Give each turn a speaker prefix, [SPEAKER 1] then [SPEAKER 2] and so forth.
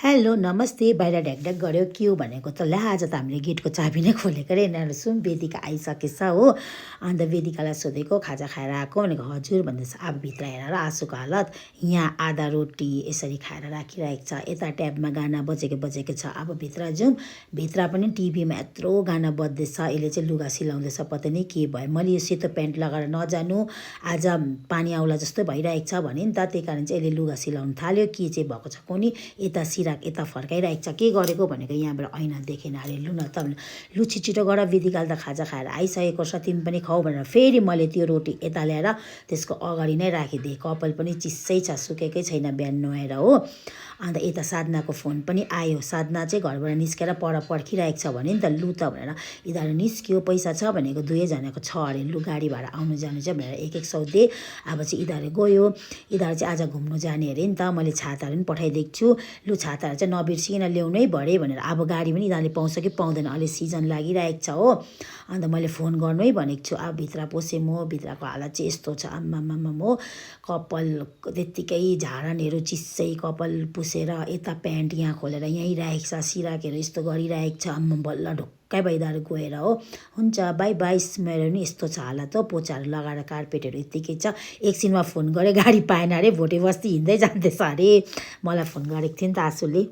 [SPEAKER 1] hello नमस्ते बाहिर ढ्याकढ्याक गऱ्यो के हो भनेको त ला आज त हामीले गेटको चाबी नै खोलेको रे यिनीहरू सुन वेदिका आइसकेछ हो अन्त वेदिकालाई सोधेको खाजा खाएर आएको भनेको हजुर भन्दैछ अब भित्र हेर आँसुको हालत यहाँ आधा रोटी यसरी खाएर राखिरहेको छ यता ट्याबमा गाना बजेको छ अब भित्र जाउँ भित्र पनि टिभीमा यत्रो गाना बज्दैछ यसले चाहिँ लुगा सिलाउँदैछ पत्ता नै के भयो मैले यो सेतो प्यान्ट लगाएर नजानु आज पानी आउला जस्तो भइरहेको छ भने नि त त्यही कारण चाहिँ यसले लुगा सिलाउनु थाल्यो के चाहिँ भएको छ कुनी यता यता फर्काइरहेको छ के गरेको भनेको यहाँबाट ऐना देखेन अरे लु न त लु छिटो गर वेदिकाले त खाजा खाएर आइसकेको छ तिमी पनि खाऊ भनेर फेरि मैले त्यो रोटी यता ल्याएर त्यसको अगाडि नै राखिदिएँ कपाल पनि चिसै छ सुकेकै छैन बिहान नुहाएर हो अन्त यता साधनाको फोन पनि आयो साधना चाहिँ घरबाट निस्केर पर्खिरहेको छ भने नि त लु त भनेर यिनीहरू निस्क्यो पैसा छ भनेको दुवैजनाको छ अरे लु गाडी भाडा आउनु जानु चाहिँ भनेर 100 दे अब चाहिँ यिनीहरू गयो यिनीहरू चाहिँ आज घुम्नु जाने अरे नि त मैले छाताहरू पनि पठाइदिएको छु लु छाताहरू चाहिँ नबिर्सिकन ल्याउनै भरे भनेर अब गाडी पनि यिनीहरूले पाउँछ कि पाउँदैन अहिले सिजन लागिरहेको छ हो अन्त मैले फोन गर्नै भनेको छु अब भित्र पसेँ म भित्रको हालत चाहिँ यस्तो छ आम्मामा हो कपाल त्यत्तिकै झाडनहरू चिसै कपाल पुसेर यता प्यान्ट यहाँ खोलेर यहीँ राखेको छ सिराकहरू यस्तो गरिरहेको छ आम्मा बल्ल ढुक्कै भइदाहरू गएर हो हुन्छ बाई बाई मेरो नि यस्तो छ हालत हो पोचाहरू लगाएर कार्पेटहरू यत्तिकै छ एकछिनमा फोन गरेँ गाडी पाएन अरे भोटे बस्ती हिँड्दै जाँदैछ अरे मलाई फोन गरेको थियो नि त आँसुले